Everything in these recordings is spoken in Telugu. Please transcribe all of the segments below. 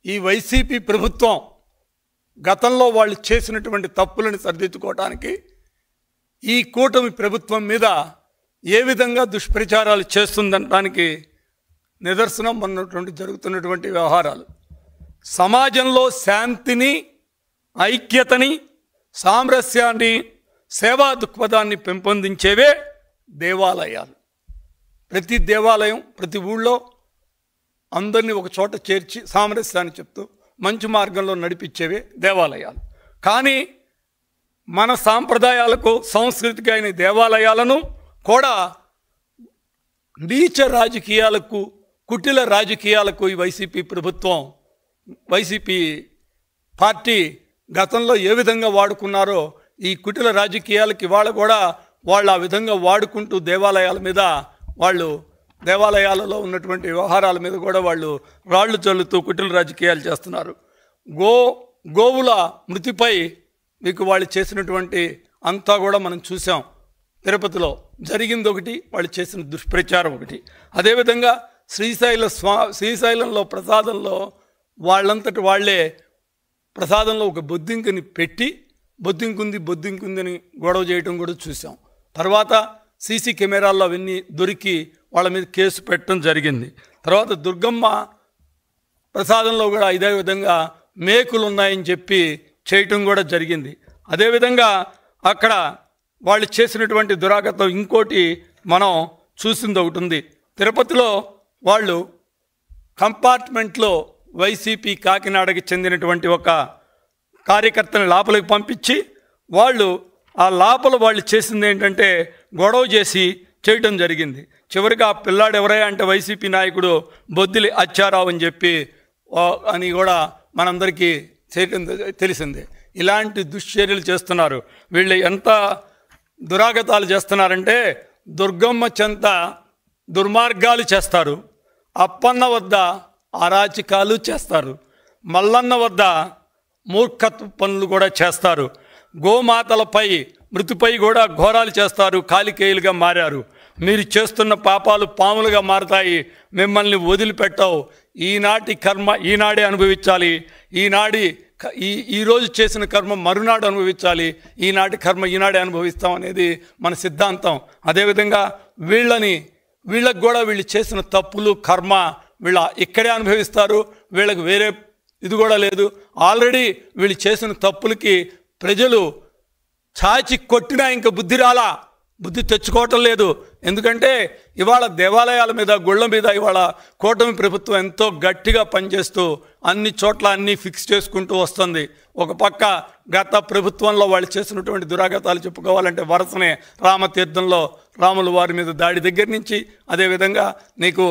ఈ వైసీపీ ప్రభుత్వం గతంలో వాళ్ళు చేసినటువంటి తప్పులను సరిదిద్దుకోవడానికి ఈ కూటమి ప్రభుత్వం మీద ఏ విధంగా దుష్ప్రచారాలు చేస్తుందనడానికి నిదర్శనం ఉన్నటువంటి జరుగుతున్నటువంటి వ్యవహారాలు. సమాజంలో శాంతిని, ఐక్యతని, సామరస్యాన్ని, సేవా దృక్పథాన్ని పెంపొందించేవే దేవాలయాలు. ప్రతి దేవాలయం ప్రతి ఊళ్ళో అందరినీ ఒక చోట చేర్చి సామరస్యాన్ని చెప్తూ మంచి మార్గంలో నడిపించేవే దేవాలయాలు. కానీ మన సాంప్రదాయాలకు సంస్కృతికి అయిన దేవాలయాలను కూడా నీచ రాజకీయాలకు, కుటిల రాజకీయాలకు ఈ వైసీపీ ప్రభుత్వం, వైసీపీ పార్టీ గతంలో ఏ విధంగా వాడుకున్నారో ఈ కుటిల రాజకీయాలకి ఇవాళ కూడా వాళ్ళు ఆ విధంగా వాడుకుంటూ దేవాలయాలలో ఉన్నటువంటి వ్యవహారాల మీద కూడా వాళ్ళు రాళ్లు చల్లుతూ కుటిల రాజకీయాలు చేస్తున్నారు. గోవుల మృతిపై మీకు వాళ్ళు చేసినటువంటి అంతా కూడా మనం చూసాం. తిరుపతిలో జరిగింది ఒకటి, వాళ్ళు చేసిన దుష్ప్రచారం ఒకటి. అదేవిధంగా శ్రీశైలంలో ప్రసాదంలో వాళ్ళంతటి వాళ్ళే ప్రసాదంలో ఒక బొద్దింకని పెట్టి బొద్దింకుందని గొడవ చేయడం కూడా చూసాం. తర్వాత సీసీ కెమెరాల్లో అవన్నీ దొరికి వాళ్ళ మీద కేసు పెట్టడం జరిగింది. తర్వాత దుర్గమ్మ ప్రసాదంలో కూడా ఇదే విధంగా మేకులు ఉన్నాయని చెప్పి చేయటం కూడా జరిగింది. అదేవిధంగా అక్కడ వాళ్ళు చేసినటువంటి దురాగతం ఇంకోటి మనం చూసింది ఒకటి ఉంది. తిరుపతిలో వాళ్ళు కంపార్ట్మెంట్లో వైసీపీ కాకినాడకి చెందినటువంటి ఒక కార్యకర్తని లోపలికి పంపించి ఆ లోపల వాళ్ళు చేసింది ఏంటంటే గొడవ చేసి చేయటం జరిగింది. చివరికి ఆ పిల్లాడు ఎవరయ్యా అంటే వైసీపీ నాయకుడు బొద్దిలి అచ్చారావు అని చెప్పి అని కూడా మనందరికీ తెలిసిందే. ఇలాంటి దుశ్చర్యలు చేస్తున్నారు. వీళ్ళు ఎంత దురాగతాలు చేస్తున్నారంటే దుర్గమ్మ చెంత దుర్మార్గాలు చేస్తారు, అప్పన్న వద్ద అరాచకాలు చేస్తారు, మల్లన్న వద్ద మూర్ఖత్వ పనులు కూడా చేస్తారు, గోమాతలపై మృతిపై కూడా ఘోరాలు చేస్తారు, కాలికేయులుగా మారారు. మీరు చేస్తున్న పాపాలు పాములుగా మారతాయి, మిమ్మల్ని వదిలిపెట్టవు. ఈనాటి కర్మ ఈనాడే అనుభవించాలి, ఈరోజు చేసిన కర్మ మరునాడు అనుభవించాలి, ఈనాటి కర్మ ఈనాడే అనుభవిస్తాం అనేది మన సిద్ధాంతం. అదేవిధంగా వీళ్ళకు కూడా వీళ్ళు చేసిన తప్పులు కర్మ వీళ్ళ ఇక్కడే అనుభవిస్తారు. వీళ్ళకి వేరే ఇది కూడా లేదు. ఆల్రెడీ వీళ్ళు చేసిన తప్పులకి ప్రజలు చాచి కొట్టినా ఇంకా బుద్ధి తెచ్చుకోవటం లేదు. ఎందుకంటే ఇవాళ దేవాలయాల మీద, గుళ్ళ మీద ఇవాళ కూటమి ప్రభుత్వం ఎంతో గట్టిగా పనిచేస్తూ అన్ని చోట్ల అన్నీ ఫిక్స్ చేసుకుంటూ వస్తుంది. ఒక పక్క గత ప్రభుత్వంలో వాళ్ళు చేసినటువంటి దురాగతాలు చెప్పుకోవాలంటే వరుసనే రామతీర్థంలో రాముల వారి మీద దాడి దగ్గర నుంచి, అదేవిధంగా నీకు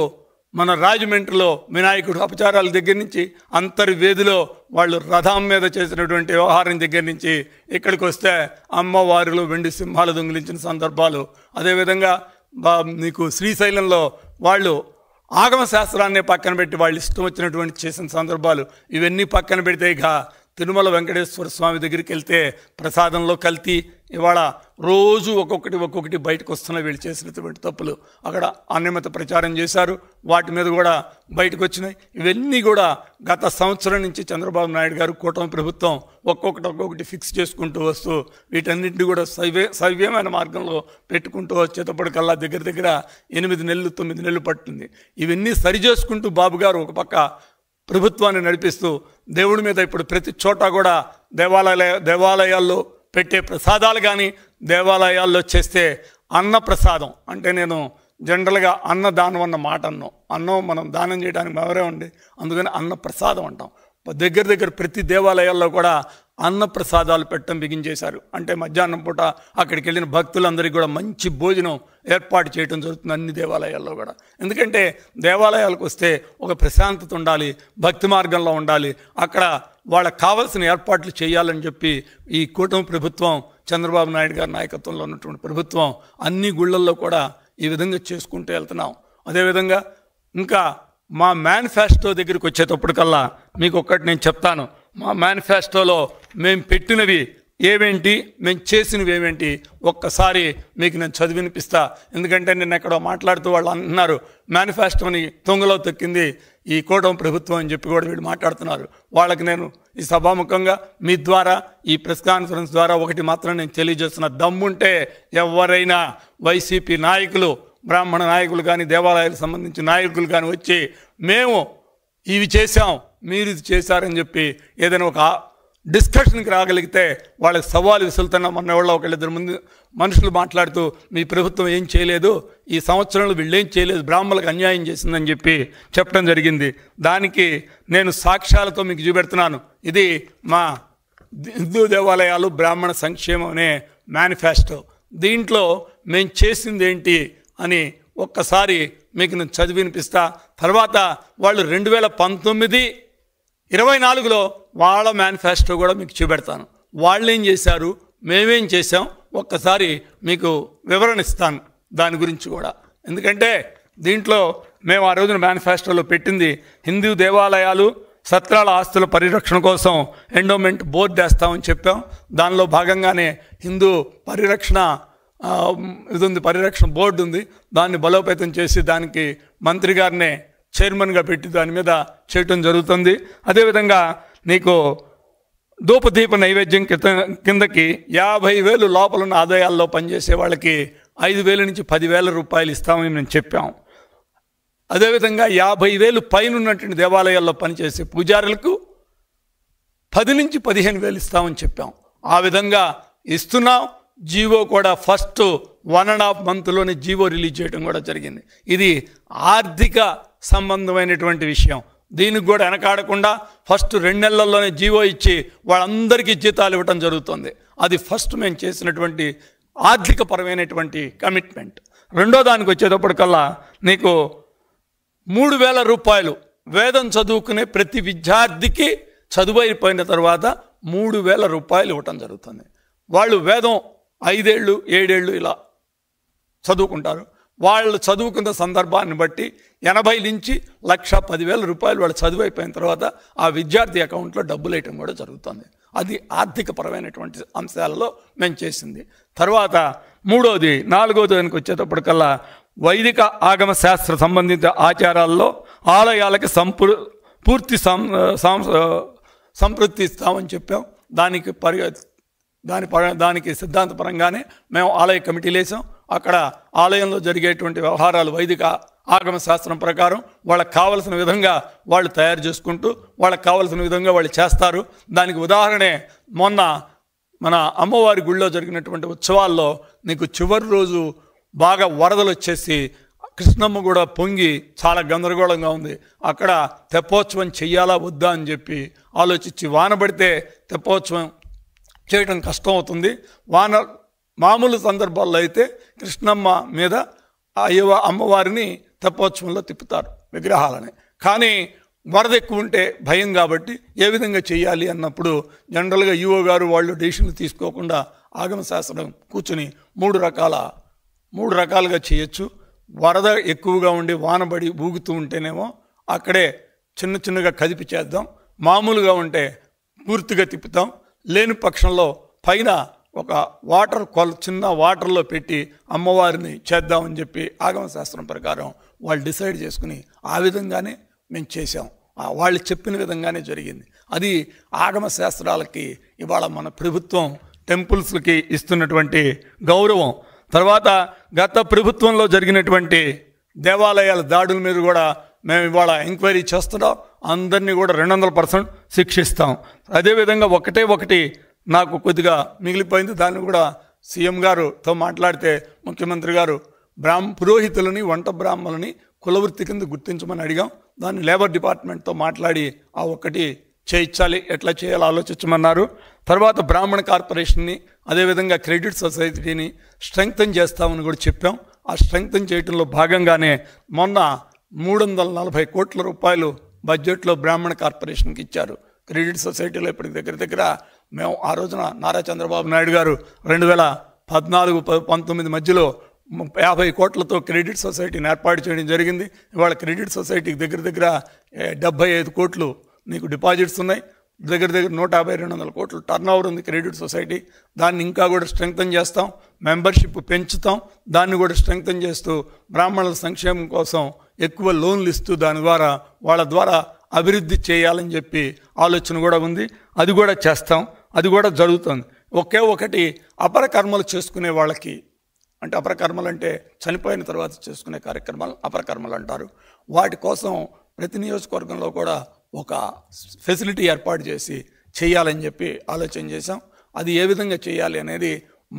మన రాజమండ్రిలో వినాయకుడు అపచారాల దగ్గర నుంచి, అంతర్వేదిలో వాళ్ళు రథం మీద చేసినటువంటి వ్యవహారం దగ్గర నుంచి ఇక్కడికి వస్తే అమ్మవారిలో వెండి సింహాలు దొంగిలించిన సందర్భాలు, అదేవిధంగా నీకు శ్రీశైలంలో వాళ్ళు ఆగమ శాస్త్రాన్ని పక్కన పెట్టి వాళ్ళు ఇష్టం వచ్చినటువంటి చేసిన సందర్భాలు, ఇవన్నీ పక్కన పెడితే ఇక తిరుమల వెంకటేశ్వర స్వామి దగ్గరికి వెళ్తే ప్రసాదంలో కల్తీ, ఇవాళ రోజు ఒక్కొక్కటి బయటకు వస్తున్న వీళ్ళు చేసినటువంటి తప్పులు. అక్కడ అన్యమత ప్రచారం చేశారు, వాటి మీద కూడా బయటకు వచ్చినాయి. ఇవన్నీ కూడా గత సంవత్సరం నుంచి చంద్రబాబు నాయుడు గారు కూటమి ప్రభుత్వం ఒక్కొక్కటి ఫిక్స్ చేసుకుంటూ వస్తూ వీటన్నింటినీ కూడా సవ్యమైన మార్గంలో పెట్టుకుంటూ వచ్చేటప్పటికల్లా దగ్గర 8 నెలలు 9 నెలలు పట్టింది. ఇవన్నీ సరి చేసుకుంటూ బాబు గారు ఒక పక్క ప్రభుత్వాన్ని నడిపిస్తూ దేవుడి మీద ఇప్పుడు ప్రతి చోట కూడా దేవాలయాల్లో పెట్టే ప్రసాదాలు కానీ, దేవాలయాల్లో చేస్తే అన్న ప్రసాదం అంటే, నేను జనరల్గా అన్నదానం అన్న మాట అన్నం మనం దానం చేయడానికి ఎవరే ఉండి, అందుకని అన్న ప్రసాదం అంటాం. దగ్గర ప్రతి దేవాలయాల్లో కూడా అన్న ప్రసాదాలు పెట్టడం బిగించేశారు. అంటే మధ్యాహ్నం పూట అక్కడికి వెళ్ళిన భక్తులందరికీ కూడా మంచి భోజనం ఏర్పాటు చేయడం జరుగుతుంది అన్ని దేవాలయాల్లో కూడా. ఎందుకంటే దేవాలయాలకు వస్తే ఒక ప్రశాంతత ఉండాలి, భక్తి మార్గంలో ఉండాలి, అక్కడ వాళ్ళకి కావాల్సిన ఏర్పాట్లు చేయాలని చెప్పి ఈ కూటమి ప్రభుత్వం, చంద్రబాబు నాయుడు గారి నాయకత్వంలో ఉన్నటువంటి ప్రభుత్వం అన్ని గుళ్ళల్లో కూడా ఈ విధంగా చేసుకుంటూ వెళ్తున్నాం. అదేవిధంగా ఇంకా మా మేనిఫెస్టో దగ్గరికి వచ్చేటప్పటికల్లా మీకు ఒక్కటి నేను చెప్తాను. మా మేనిఫెస్టోలో మేము పెట్టినవి ఏమేంటి, మేము చేసినవి ఏమేంటి ఒక్కసారి మీకు నేను చదివి వినిపిస్తా. ఎందుకంటే నేను ఎక్కడో మాట్లాడుతూ వాళ్ళు అంటున్నారు మేనిఫెస్టోని తొంగలో తొక్కింది ఈ కూటమి ప్రభుత్వం అని చెప్పి కూడా వీళ్ళు మాట్లాడుతున్నారు. వాళ్ళకి నేను ఈ సభాముఖంగా మీ ద్వారా ఈ ప్రెస్ కాన్ఫరెన్స్ ద్వారా ఒకటి మాత్రం నేను తెలియజేస్తున్నా, దమ్ముంటే ఎవరైనా వైసీపీ నాయకులు, బ్రాహ్మణ నాయకులు కానీ, దేవాలయాలకు సంబంధించిన నాయకులు కానీ వచ్చి మేము ఇవి చేశాం, మీరు ఇది చేశారని చెప్పి ఏదైనా ఒక డిస్కషన్కి రాగలిగితే వాళ్ళకి సవాలు విసులుతున్నా. మొన్న ఎవరో ఒకళ్ళిద్దరు ముందు మనుషులు మాట్లాడుతూ మీ ప్రభుత్వం ఏం చేయలేదు, ఈ సంవత్సరంలో వీళ్ళు ఏం చేయలేదు, బ్రాహ్మణులకు అన్యాయం చేసిందని చెప్పి చెప్పడం జరిగింది. దానికి నేను సాక్ష్యాలతో మీకు చూపెడుతున్నాను. ఇది మా హిందూ దేవాలయాలు బ్రాహ్మణ సంక్షేమం అనే మేనిఫెస్టో. దీంట్లో మేము చేసింది ఏంటి అని ఒక్కసారి మీకు నేను చదివి వినిపిస్తా. తర్వాత వాళ్ళు 2019-24లో వాళ్ళ మేనిఫెస్టో కూడా మీకు చూపెడతాను. వాళ్ళు ఏం చేశారు, మేమేం చేశాం ఒక్కసారి మీకు వివరణ ఇస్తాను దాని గురించి కూడా. ఎందుకంటే దీంట్లో మేము ఆ రోజున మేనిఫెస్టోలో పెట్టింది హిందూ దేవాలయాలు సత్రాల ఆస్తుల పరిరక్షణ కోసం ఎండోమెంట్ బోర్డు వేస్తామని చెప్పాం. దానిలో భాగంగానే హిందూ పరిరక్షణ పరిరక్షణ బోర్డు ఉంది. దాన్ని బలోపేతం చేసి దానికి మంత్రి గారినే చైర్మన్గా పెట్టి దాని మీద చేయటం జరుగుతుంది. అదేవిధంగా నీకు ధూపదీప నైవేద్యం కిందకి 50,000 లోపల ఉన్న ఆదాయాల్లో పనిచేసే వాళ్ళకి 5,000 నుంచి 10,000 రూపాయలు ఇస్తామని మేము చెప్పాం. అదేవిధంగా 50,000 పైన ఉన్నటువంటి దేవాలయాల్లో పనిచేసే పూజారులకు 10 నుంచి 15,000 ఇస్తామని చెప్పాం. ఆ విధంగా ఇస్తున్నాం. జీవో కూడా ఫస్ట్ 1.5 మంత్లోనే జీవో రిలీజ్ చేయడం కూడా జరిగింది. ఇది ఆర్థిక సంబంధమైనటువంటి విషయం. దీనికి కూడా వెనకాడకుండా ఫస్ట్ 2 నెలల్లోనే జీవో ఇచ్చి వాళ్ళందరికీ జీతాలు ఇవ్వటం జరుగుతుంది. అది ఫస్ట్ మేము చేసినటువంటి ఆర్థిక పరమైనటువంటి కమిట్మెంట్. రెండో దానికి వచ్చేటప్పటికల్లా నీకు 3,000 రూపాయలు వేదం చదువుకునే ప్రతి విద్యార్థికి చదువు అయిపోయిన తర్వాత 3,000 రూపాయలు ఇవ్వటం జరుగుతుంది. వాళ్ళు వేదం 5 ఏళ్ళు 7 ఏళ్ళు ఇలా చదువుకుంటారు. వాళ్ళు చదువుకున్న సందర్భాన్ని బట్టి 80 నుంచి 1,10,000 రూపాయలు వాళ్ళు చదువు అయిపోయిన తర్వాత ఆ విద్యార్థి అకౌంట్లో డబ్బులు వేయటం కూడా జరుగుతుంది. అది ఆర్థిక పరమైనటువంటి అంశాలలో మేము చేసింది. తర్వాత 4వ దానికి వచ్చేటప్పటికల్లా వైదిక ఆగమ శాస్త్ర సంబంధిత ఆచారాల్లో ఆలయాలకి పూర్తి సంతృప్తి ఇస్తామని చెప్పాం. దానికి సిద్ధాంతపరంగానే మేము ఆలయ కమిటీలు వేసాం. అక్కడ ఆలయంలో జరిగేటువంటి వ్యవహారాలు వైదిక ఆగమ శాస్త్రం ప్రకారం వాళ్ళకి కావలసిన విధంగా వాళ్ళు తయారు చేసుకుంటూ వాళ్ళకి కావలసిన విధంగా వాళ్ళు చేస్తారు. దానికి ఉదాహరణే మొన్న మన అమ్మవారి గుళ్ళో జరిగినటువంటి ఉత్సవాల్లో నీకు చివరి రోజు బాగా వరదలు వచ్చేసి కృష్ణమ్మ కూడా పొంగి చాలా గందరగోళంగా ఉంది. అక్కడ తెప్పోత్సవం చెయ్యాలా వద్దా అని చెప్పి ఆలోచించి, వాన పడితే తెప్పోత్సవం చేయడం కష్టం అవుతుంది. మామూలు సందర్భాల్లో అయితే కృష్ణమ్మ మీద అమ్మవారిని తెప్పోత్సవంలో తిప్పుతారు విగ్రహాలని. కానీ వరద ఎక్కువ ఉంటే భయం కాబట్టి ఏ విధంగా చేయాలి అన్నప్పుడు జనరల్గా ఈఓ గారు వాళ్ళు డెసిషన్లు తీసుకోకుండా ఆగమశాస్త్రం కూర్చుని మూడు రకాలుగా చేయొచ్చు. వరద ఎక్కువగా ఉండి వానబడి ఊగుతూ ఉంటేనేమో అక్కడే చిన్నగా కదిపి చేద్దాం, మామూలుగా ఉంటే పూర్తిగా తిప్పుతాం, లేని పక్షంలో పైన ఒక చిన్న వాటర్లో పెట్టి అమ్మవారిని చేద్దామని చెప్పి ఆగమశాస్త్రం ప్రకారం వాళ్ళు డిసైడ్ చేసుకుని ఆ విధంగానే మేము చేసాం. వాళ్ళు చెప్పిన విధంగానే జరిగింది. అది ఆగమశాస్త్రాలకి ఇవాళ మన ప్రభుత్వం టెంపుల్స్కి ఇస్తున్నటువంటి గౌరవం. తర్వాత గత ప్రభుత్వంలో జరిగినటువంటి దేవాలయాల దాడుల మీద కూడా మేము ఇవాళ ఎంక్వైరీ చేస్తున్నాం. అందరినీ కూడా 200% శిక్షిస్తాం. అదేవిధంగా ఒకటి నాకు కొద్దిగా మిగిలిపోయింది. దాన్ని కూడా సీఎం గారుతో మాట్లాడితే ముఖ్యమంత్రి గారు పురోహితులని వంట బ్రాహ్మణులని కులవృత్తి కింద గుర్తించమని అడిగాం. దాన్ని లేబర్ డిపార్ట్మెంట్తో మాట్లాడి ఆ ఒక్కటి చేయించాలి, ఎట్లా చేయాలో ఆలోచించమన్నారు. తర్వాత బ్రాహ్మణ కార్పొరేషన్ని అదేవిధంగా క్రెడిట్ సొసైటీని స్ట్రెంగ్తన్ చేస్తామని కూడా చెప్పాం. ఆ స్ట్రెంగ్తన్ చేయడంలో భాగంగానే మొన్న 340 కోట్ల రూపాయలు బడ్జెట్లో బ్రాహ్మణ కార్పొరేషన్కి ఇచ్చారు. క్రెడిట్ సొసైటీలో ఇప్పటికి దగ్గర మేము ఆ రోజున నారా చంద్రబాబు నాయుడు గారు 2014-19 మధ్యలో 50 కోట్లతో క్రెడిట్ సొసైటీని ఏర్పాటు చేయడం జరిగింది. ఇవాళ క్రెడిట్ సొసైటీకి దగ్గర 75 కోట్లు నీకు డిపాజిట్స్ ఉన్నాయి. దగ్గర 150-200 కోట్లు టర్న్ ఓవర్ ఉంది క్రెడిట్ సొసైటీ. దాన్ని ఇంకా కూడా స్ట్రెంగ్తన్ చేస్తాం, మెంబర్షిప్ పెంచుతాం, దాన్ని కూడా స్ట్రెంగ్తన్ చేస్తూ బ్రాహ్మణుల సంక్షేమం కోసం ఎక్కువ లోన్లు ఇస్తూ దాని ద్వారా వాళ్ళ ద్వారా అభివృద్ధి చేయాలని చెప్పి ఆలోచన కూడా ఉంది. అది కూడా చేస్తాం, అది కూడా జరుగుతుంది. ఒకటి అపర కర్మలు చేసుకునే వాళ్ళకి, అంటే అపర కర్మలు అంటే చనిపోయిన తర్వాత చేసుకునే కార్యక్రమాలు అపర కర్మలు అంటారు. వాటి కోసం ప్రతి నియోజకవర్గంలో కూడా ఒక ఫెసిలిటీ ఏర్పాటు చేసి చేయాలని చెప్పి ఆలోచన చేశాం. అది ఏ విధంగా చేయాలి అనేది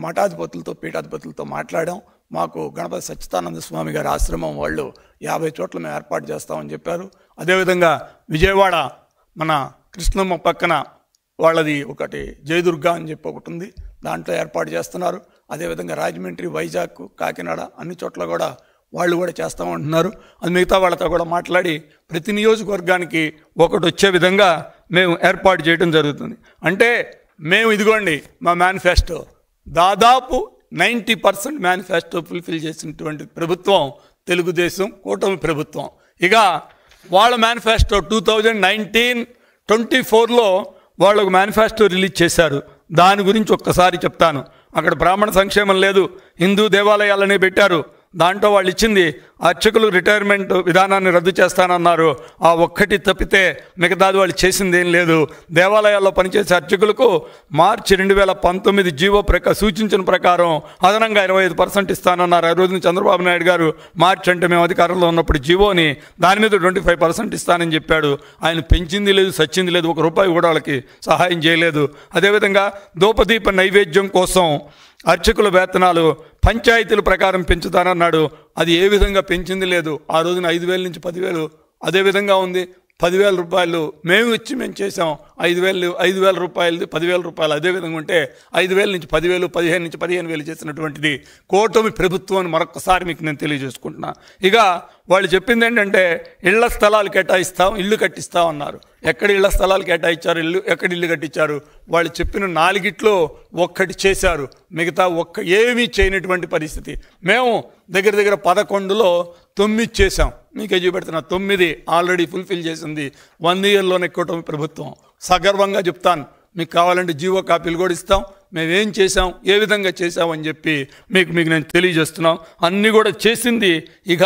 మఠాధిపతులతో పీఠాధిపతులతో మాట్లాడాం. మాకు గణపతి సచ్చిదానంద స్వామి గారి ఆశ్రమం వాళ్ళు 50 చోట్ల మేము ఏర్పాటు చేస్తామని చెప్పారు. అదేవిధంగా విజయవాడ మన కృష్ణమ్మ పక్కన వాళ్ళది ఒకటి జయదుర్గా అని చెప్పి ఒకటి ఉంది, దాంట్లో ఏర్పాటు చేస్తున్నారు. అదేవిధంగా రాజమండ్రి, వైజాగ్, కాకినాడ అన్ని చోట్ల కూడా వాళ్ళు కూడా చేస్తామంటున్నారు. అది మిగతా వాళ్ళతో కూడా మాట్లాడి ప్రతి నియోజకవర్గానికి ఒకటి వచ్చే విధంగా మేము ఏర్పాటు చేయడం జరుగుతుంది. అంటే మేము ఇదిగోండి మా మేనిఫెస్టో దాదాపు 90% మేనిఫెస్టో ఫుల్ఫిల్ చేసినటువంటి ప్రభుత్వం తెలుగుదేశం కూటమి ప్రభుత్వం. ఇక వాళ్ళ మేనిఫెస్టో 2019-24లో వాళ్ళకు మేనిఫెస్టో రిలీజ్ చేశారు. దాని గురించి ఒక్కసారి చెప్తాను. అక్కడ బ్రాహ్మణ సంక్షేమం లేదు, హిందూ దేవాలయాలనే పెట్టారు. దాంట్లో వాళ్ళు ఇచ్చింది అర్చకులు రిటైర్మెంట్ విధానాన్ని రద్దు చేస్తానన్నారు. ఆ ఒక్కటి తప్పితే మిగతాది వాళ్ళు చేసింది ఏం లేదు. దేవాలయాల్లో పనిచేసే అర్చకులకు మార్చి 2019 జీవో సూచించిన ప్రకారం అదనంగా 25% ఇస్తానన్నారు. ఆ రోజున చంద్రబాబు నాయుడు గారు మార్చి అంటే మేము అధికారంలో ఉన్నప్పుడు జీవోని దాని మీద 25% ఇస్తానని చెప్పాడు. ఆయన పెంచింది లేదు, సచ్చింది లేదు, ₹1 కూడా వాళ్ళకి సహాయం చేయలేదు. అదేవిధంగా ధూపదీప నైవేద్యం కోసం అర్చకుల వేతనాలు పంచాయతీల ప్రకారం పెంచుతానన్నాడు. అది ఏ విధంగా పెంచింది లేదు. ఆ రోజున 5,000 నుంచి 10,000 అదేవిధంగా ఉంది. ₹10,000 మేము చేసాం. 5,000 రూపాయలది ₹10,000 అదేవిధంగా ఉంటే 5,000 నుంచి 10,000, 15,000 నుంచి 15,000 చేసినటువంటిది కూటమి ప్రభుత్వం అని మరొకసారి మీకు నేను తెలియజేసుకుంటున్నా. ఇక వాళ్ళు చెప్పింది ఏంటంటే ఇళ్ల స్థలాలు కేటాయిస్తాం, ఇల్లు కట్టిస్తాం అన్నారు. ఎక్కడ ఇళ్ల స్థలాలు కేటాయించారు, ఎక్కడ ఇల్లు కట్టించారు? వాళ్ళు చెప్పిన 4 ఒక్కటి చేశారు, మిగతా ఏమీ చేయనటువంటి పరిస్థితి. మేము దగ్గర 11లో 9 చేసాం. మీకే చూపెడుతున్నా 9 ఆల్రెడీ ఫుల్ఫిల్ చేసింది 1 ఇయర్లోనే కూటమి ప్రభుత్వం. సగర్వంగా చెప్తాను, మీకు కావాలంటే జీవో కాపీలు కూడా ఇస్తాం. మేమేం చేసాం, ఏ విధంగా చేసామని చెప్పి మీకు నేను తెలియజేస్తున్నాం. అన్నీ కూడా చేసింది ఇక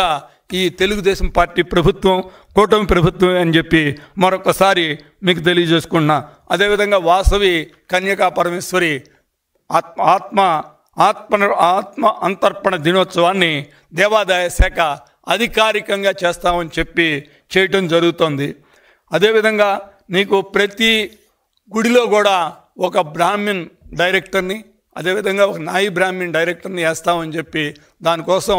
ఈ తెలుగుదేశం పార్టీ ప్రభుత్వం, కూటమి ప్రభుత్వం అని చెప్పి మరొకసారి మీకు తెలియజేసుకున్నా. అదేవిధంగా వాసవి కన్యకా పరమేశ్వరి ఆత్మ అంతర్పణ దినోత్సవాన్ని దేవాదాయ శాఖ అధికారికంగా చేస్తామని చెప్పి చేయటం జరుగుతుంది. అదేవిధంగా నీకు ప్రతి గుడిలో కూడా ఒక బ్రాహ్మణ్ డైరెక్టర్ని, అదేవిధంగా ఒక నాయి బ్రాహ్మణ్ డైరెక్టర్ని వేస్తామని చెప్పి దానికోసం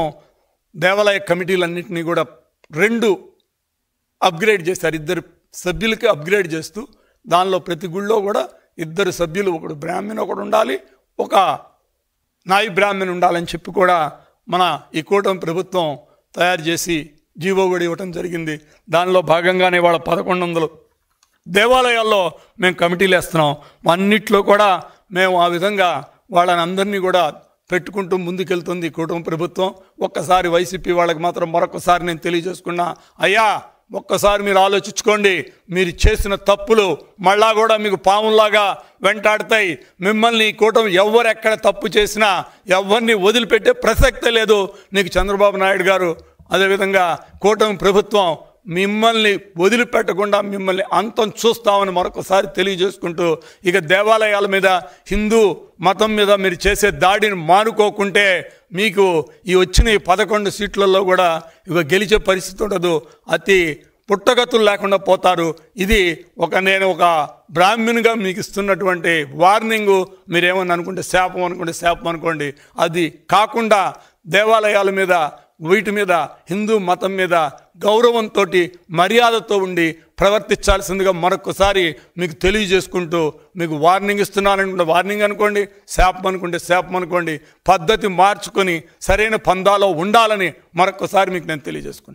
దేవాలయ కమిటీలన్నింటినీ కూడా 2 అప్గ్రేడ్ చేశారు. 2 సభ్యులకి అప్గ్రేడ్ చేస్తూ దానిలో ప్రతి గుళ్ళో కూడా 2 సభ్యులు, ఒకడు బ్రాహ్మణ్ ఒకడు ఉండాలి, ఒక నాయి బ్రాహ్మణ్ ఉండాలని చెప్పి కూడా మన ఈ కూటమి ప్రభుత్వం తయారు చేసి జీవో కూడా ఇవ్వటం జరిగింది. దానిలో భాగంగానే వాళ్ళ 1100 దేవాలయాల్లో మేము కమిటీలు వేస్తున్నాం. అన్నిట్లో కూడా మేము ఆ విధంగా వాళ్ళని అందరినీ కూడా పెట్టుకుంటూ ముందుకెళ్తుంది కూటమి ప్రభుత్వం. ఒక్కసారి వైసీపీ వాళ్ళకి మాత్రం మరొకసారి నేను తెలియజేసుకున్నా, అయ్యా ఒక్కసారి మీరు ఆలోచించుకోండి. మీరు చేసిన తప్పులు మళ్ళా కూడా మీకు పాముల్లాగా వెంటాడతాయి. మిమ్మల్ని కూటమి ఎవరు ఎక్కడ తప్పు చేసినా ఎవరిని వదిలిపెట్టే ప్రసక్తే లేదు. నీకు చంద్రబాబు నాయుడు గారు అదేవిధంగా కూటమి ప్రభుత్వం మిమ్మల్ని వదిలిపెట్టకుండా మిమ్మల్ని అంతం చూస్తామని మరొకసారి తెలియజేసుకుంటూ, ఇక దేవాలయాల మీద, హిందూ మతం మీద మీరు చేసే దాడిని మానుకోకుంటే మీకు ఈ వచ్చిన 11 సీట్లలో కూడా ఇక గెలిచే పరిస్థితి ఉండదు. అతి పుట్టగతులు లేకుండా పోతారు. ఇది నేను ఒక బ్రాహ్మణునిగా మీకు ఇస్తున్నటువంటి వార్నింగు. మీరేమని అనుకుంటే శాపం అనుకోండి. అది కాకుండా దేవాలయాల మీద, వీటి మీద, హిందూ మతం మీద గౌరవంతో మర్యాదతో ఉండి ప్రవర్తించాల్సిందిగా మరొకసారి మీకు తెలియజేసుకుంటూ మీకు వార్నింగ్ ఇస్తున్నాననుకుంటే వార్నింగ్ అనుకోండి, శాపం అనుకోండి. పద్ధతి మార్చుకొని సరైన పందాలో ఉండాలని మరొకసారి మీకు నేను తెలియజేసుకుంటాను.